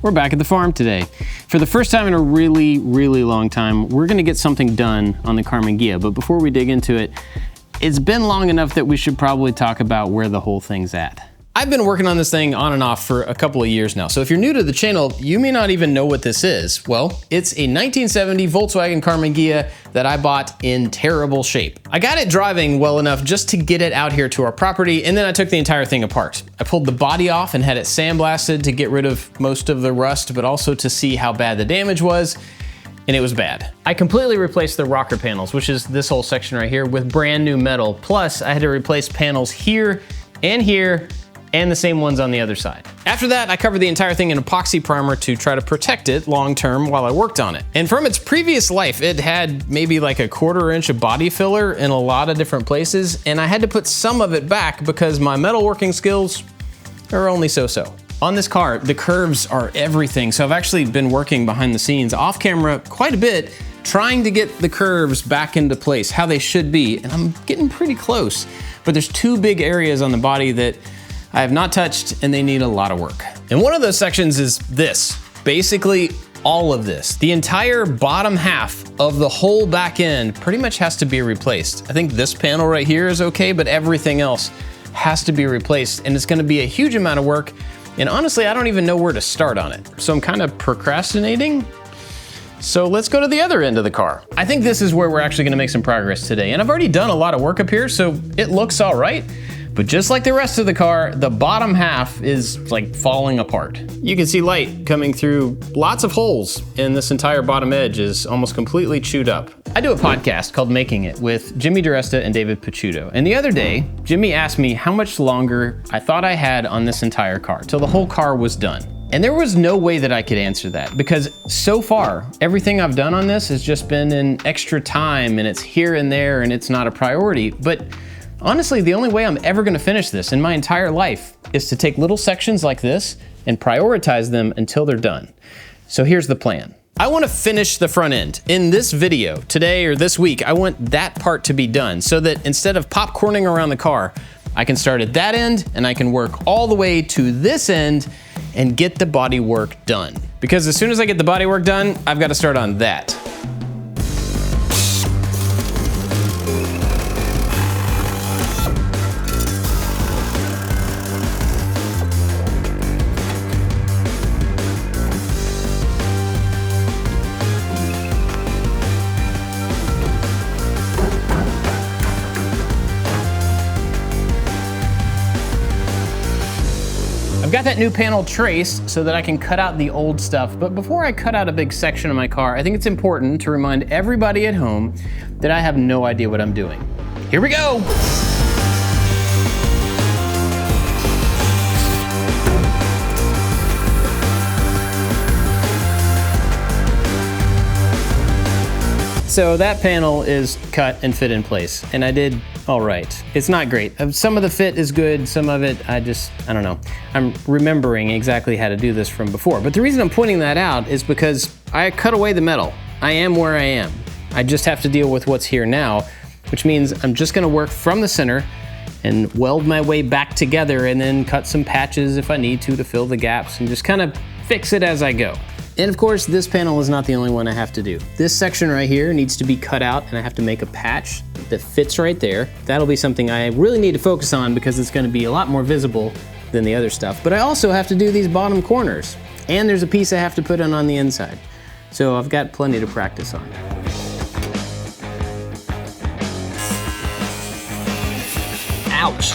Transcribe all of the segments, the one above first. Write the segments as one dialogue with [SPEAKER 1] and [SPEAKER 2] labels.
[SPEAKER 1] We're back at the farm today. For the first time in a really, really long time, we're gonna get something done on the Karmann Ghia, but before we dig into it, it's been long enough that we should probably talk about where the whole thing's at. I've been working on this thing on and off for a couple of years now, so if you're new to the channel, you may not even know what this is. Well, it's a 1970 Volkswagen Karmann Ghia that I bought in terrible shape. I got it driving well enough just to get it out here to our property, and then I took the entire thing apart. I pulled the body off and had it sandblasted to get rid of most of the rust, but also to see how bad the damage was, and it was bad. I completely replaced the rocker panels, which is this whole section right here, with brand new metal. Plus, I had to replace panels here, and the same ones on the other side. After that, I covered the entire thing in epoxy primer to try to protect it long term while I worked on it. And from its previous life, it had maybe like a 1/4 inch of body filler in a lot of different places, and I had to put some of it back because my metalworking skills are only so-so. On this car, the curves are everything, so I've actually been working behind the scenes off camera quite a bit, trying to get the curves back into place, how they should be, and I'm getting pretty close. But there's two big areas on the body that I have not touched, and they need a lot of work. And one of those sections is this, basically all of this. The entire bottom half of the whole back end pretty much has to be replaced. I think this panel right here is okay, but everything else has to be replaced, and it's gonna be a huge amount of work, and honestly, I don't even know where to start on it. So I'm kind of procrastinating. So let's go to the other end of the car. I think this is where we're actually gonna make some progress today, and I've already done a lot of work up here, so it looks all right. But just like the rest of the car, the bottom half is like falling apart. You can see light coming through lots of holes, and this entire bottom edge is almost completely chewed up. I do a podcast called Making It with Jimmy DiResta and David Picciuto. And the other day, Jimmy asked me how much longer I thought I had on this entire car till the whole car was done. And there was no way that I could answer that because so far, everything I've done on this has just been in extra time, and it's here and there, and it's not a priority. But honestly, the only way I'm ever gonna finish this in my entire life is to take little sections like this and prioritize them until they're done. So here's the plan. I wanna finish the front end. In this video, today or this week, I want that part to be done so that instead of popcorning around the car, I can start at that end and I can work all the way to this end and get the body work done. Because as soon as I get the body work done, I've gotta start on that. I've got that new panel traced so that I can cut out the old stuff, but before I cut out a big section of my car, I think it's important to remind everybody at home that I have no idea what I'm doing. Here we go! So that panel is cut and fit in place, and I did all right. It's not great. Some of the fit is good, some of it, I don't know. I'm remembering exactly how to do this from before, but the reason I'm pointing that out is because I cut away the metal. I am where I am. I just have to deal with what's here now, which means I'm just gonna work from the center and weld my way back together and then cut some patches if I need to fill the gaps and just kind of fix it as I go. And of course, this panel is not the only one I have to do. This section right here needs to be cut out, and I have to make a patch that fits right there. That'll be something I really need to focus on because it's gonna be a lot more visible than the other stuff. But I also have to do these bottom corners, and there's a piece I have to put on the inside. So I've got plenty to practice on. Ouch.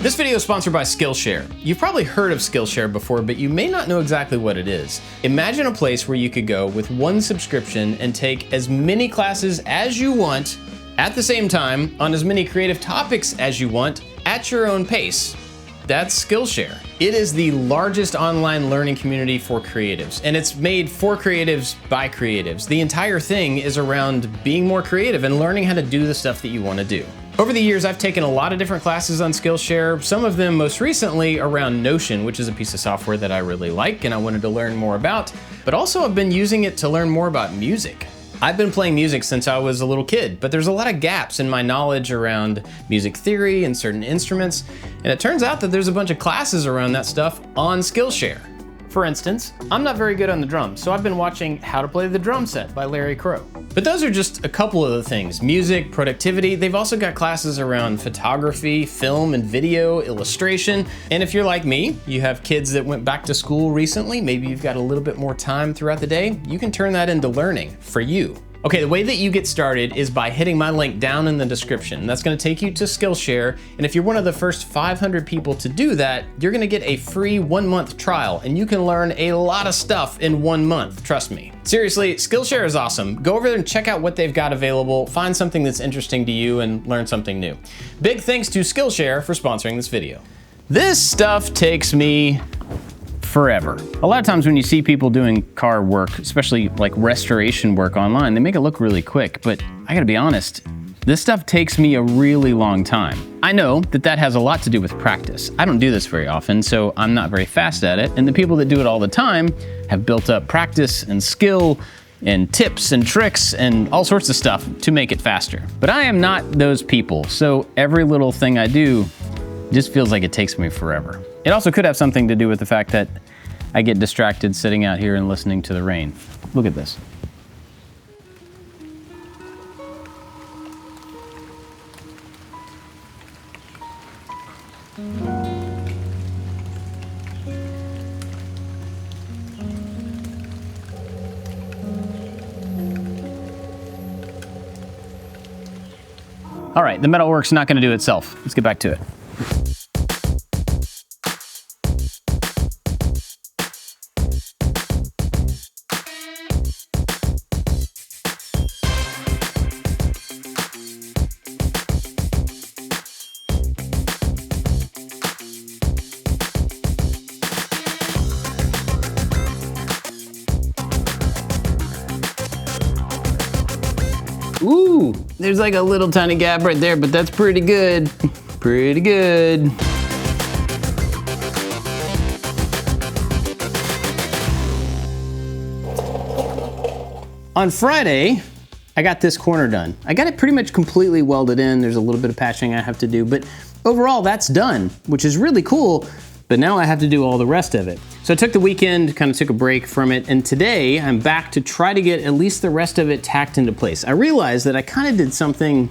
[SPEAKER 1] This video is sponsored by Skillshare. You've probably heard of Skillshare before, but you may not know exactly what it is. Imagine a place where you could go with one subscription and take as many classes as you want at the same time on as many creative topics as you want at your own pace. That's Skillshare. It is the largest online learning community for creatives, and it's made for creatives by creatives. The entire thing is around being more creative and learning how to do the stuff that you want to do. Over the years, I've taken a lot of different classes on Skillshare, some of them most recently around Notion, which is a piece of software that I really like and I wanted to learn more about, but also I've been using it to learn more about music. I've been playing music since I was a little kid, but there's a lot of gaps in my knowledge around music theory and certain instruments, and it turns out that there's a bunch of classes around that stuff on Skillshare. For instance, I'm not very good on the drums, so I've been watching How to Play the Drum Set by Larry Crow. But those are just a couple of the things. Music, productivity, they've also got classes around photography, film and video, illustration. And if you're like me, you have kids that went back to school recently, maybe you've got a little bit more time throughout the day, you can turn that into learning for you. Okay, the way that you get started is by hitting my link down in the description. That's gonna take you to Skillshare, and if you're one of the first 500 people to do that, you're gonna get a free 1-month trial, and you can learn a lot of stuff in 1 month, trust me. Seriously, Skillshare is awesome. Go over there and check out what they've got available, find something that's interesting to you, and learn something new. Big thanks to Skillshare for sponsoring this video. This stuff takes me forever. A lot of times when you see people doing car work, especially like restoration work online, they make it look really quick, but I gotta be honest, this stuff takes me a really long time. I know that that has a lot to do with practice. I don't do this very often, so I'm not very fast at it, and the people that do it all the time have built up practice and skill and tips and tricks and all sorts of stuff to make it faster. But I am not those people, so every little thing I do just feels like it takes me forever. It also could have something to do with the fact that I get distracted sitting out here and listening to the rain. Look at this. All right, the metalwork's not gonna do itself. Let's get back to it. Ooh, there's like a little tiny gap right there, but that's pretty good. Pretty good. On Friday, I got this corner done. I got it pretty much completely welded in. There's a little bit of patching I have to do, but overall that's done, which is really cool. But now I have to do all the rest of it. So I took the weekend, kind of took a break from it, and today I'm back to try to get at least the rest of it tacked into place. I realized that I kind of did something,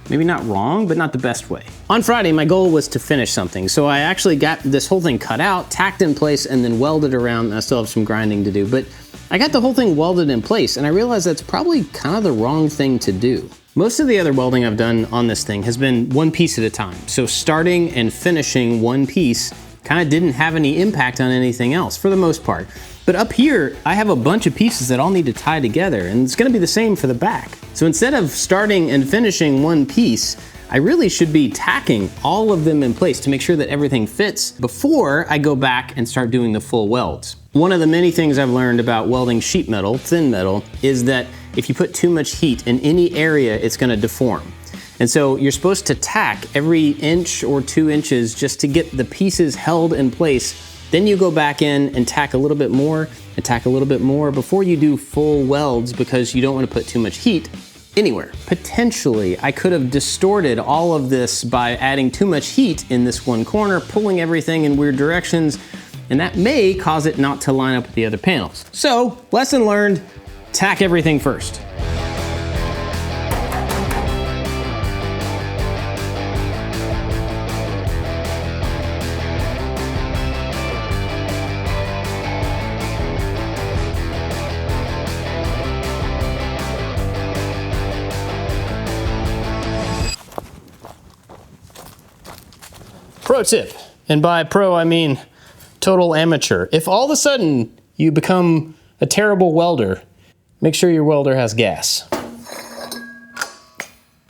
[SPEAKER 1] maybe not wrong, but not the best way. On Friday, my goal was to finish something. So I actually got this whole thing cut out, tacked in place, and then welded around. I still have some grinding to do, but I got the whole thing welded in place, and I realized that's probably kind of the wrong thing to do. Most of the other welding I've done on this thing has been one piece at a time. So starting and finishing one piece kind of didn't have any impact on anything else for the most part. But up here, I have a bunch of pieces that all need to tie together, and it's gonna be the same for the back. So instead of starting and finishing one piece, I really should be tacking all of them in place to make sure that everything fits before I go back and start doing the full welds. One of the many things I've learned about welding sheet metal, thin metal, is that if you put too much heat in any area, it's gonna deform. And so you're supposed to tack every inch or 2 inches just to get the pieces held in place. Then you go back in and tack a little bit more and tack a little bit more before you do full welds, because you don't want to put too much heat anywhere. Potentially, I could have distorted all of this by adding too much heat in this one corner, pulling everything in weird directions, and that may cause it not to line up with the other panels. So, lesson learned, tack everything first. Pro tip, and by pro I mean total amateur. If all of a sudden you become a terrible welder, make sure your welder has gas.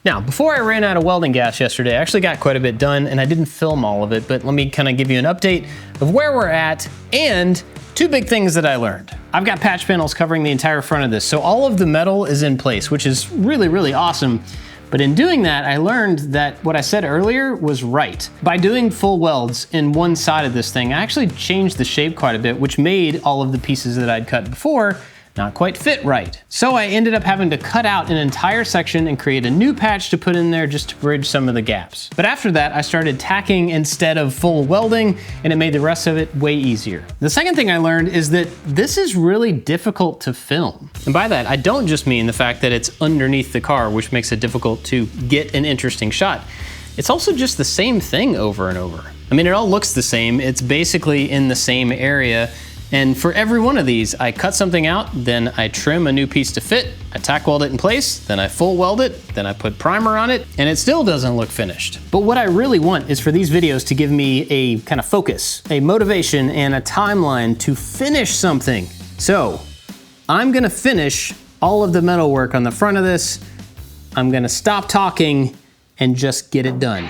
[SPEAKER 1] Now, before I ran out of welding gas yesterday, I actually got quite a bit done, and I didn't film all of it, but let me kind of give you an update of where we're at and 2 big things that I learned. I've got patch panels covering the entire front of this, so all of the metal is in place, which is really, really awesome. But in doing that, I learned that what I said earlier was right. By doing full welds in one side of this thing, I actually changed the shape quite a bit, which made all of the pieces that I'd cut before not quite fit right. So I ended up having to cut out an entire section and create a new patch to put in there just to bridge some of the gaps. But after that, I started tacking instead of full welding, and it made the rest of it way easier. The second thing I learned is that this is really difficult to film. And by that, I don't just mean the fact that it's underneath the car, which makes it difficult to get an interesting shot. It's also just the same thing over and over. I mean, it all looks the same. It's basically in the same area. And for every one of these, I cut something out, then I trim a new piece to fit, I tack weld it in place, then I full weld it, then I put primer on it, and it still doesn't look finished. But what I really want is for these videos to give me a kind of focus, a motivation, and a timeline to finish something. So I'm gonna finish all of the metalwork on the front of this. I'm gonna stop talking and just get it done.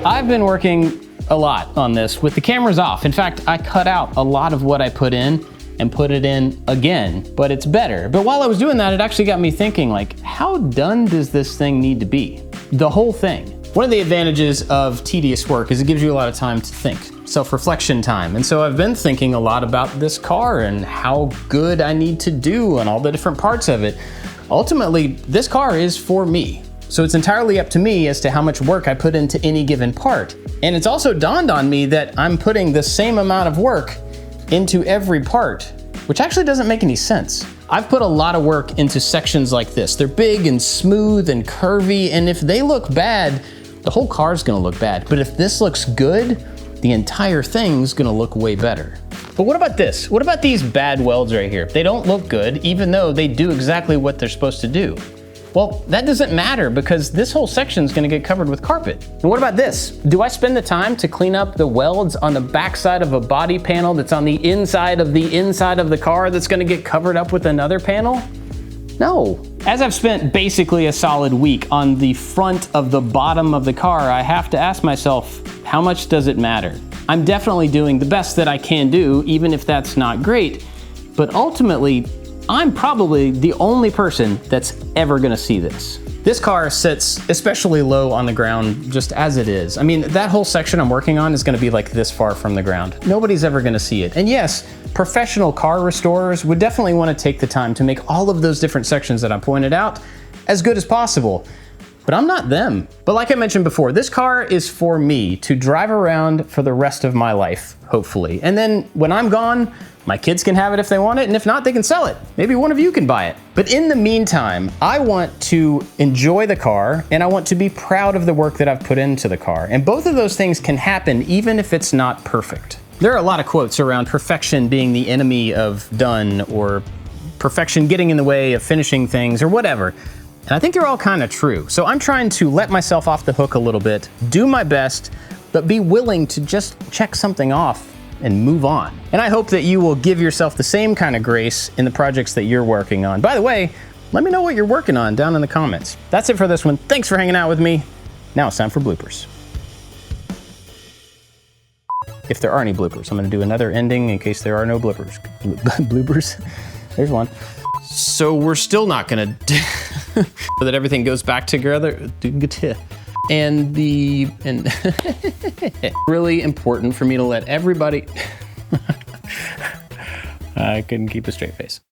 [SPEAKER 1] I've been working a lot on this with the cameras off. In fact, I cut out a lot of what I put in and put it in again, but it's better. But while I was doing that, it actually got me thinking, like, how done does this thing need to be? The whole thing. One of the advantages of tedious work is it gives you a lot of time to think, self-reflection time. And so I've been thinking a lot about this car and how good I need to do and all the different parts of it. Ultimately, this car is for me. So it's entirely up to me as to how much work I put into any given part. And it's also dawned on me that I'm putting the same amount of work into every part, which actually doesn't make any sense. I've put a lot of work into sections like this. They're big and smooth and curvy, and if they look bad, the whole car's gonna look bad. But if this looks good, the entire thing's gonna look way better. But what about this? What about these bad welds right here? They don't look good, even though they do exactly what they're supposed to do. Well, that doesn't matter because this whole section is gonna get covered with carpet. And what about this? Do I spend the time to clean up the welds on the backside of a body panel that's on the inside of the car that's gonna get covered up with another panel? No. As I've spent basically a solid week on the front of the bottom of the car, I have to ask myself, how much does it matter? I'm definitely doing the best that I can do, even if that's not great, but ultimately, I'm probably the only person that's ever gonna see this. This car sits especially low on the ground just as it is. I mean, that whole section I'm working on is gonna be like this far from the ground. Nobody's ever gonna see it. And yes, professional car restorers would definitely wanna take the time to make all of those different sections that I pointed out as good as possible. But I'm not them. But like I mentioned before, this car is for me to drive around for the rest of my life, hopefully. And then when I'm gone, my kids can have it if they want it, and if not, they can sell it. Maybe one of you can buy it. But in the meantime, I want to enjoy the car, and I want to be proud of the work that I've put into the car. And both of those things can happen even if it's not perfect. There are a lot of quotes around perfection being the enemy of done, or perfection getting in the way of finishing things, or whatever. And I think they're all kind of true. So I'm trying to let myself off the hook a little bit, do my best, but be willing to just check something off and move on. And I hope that you will give yourself the same kind of grace in the projects that you're working on. By the way, let me know what you're working on down in the comments. That's it for this one. Thanks for hanging out with me. Now it's time for bloopers. If there are any bloopers, I'm gonna do another ending in case there are no bloopers. Bloopers, there's one. So we're still not gonna so that everything goes back together. And really important for me to let everybody, I couldn't keep a straight face.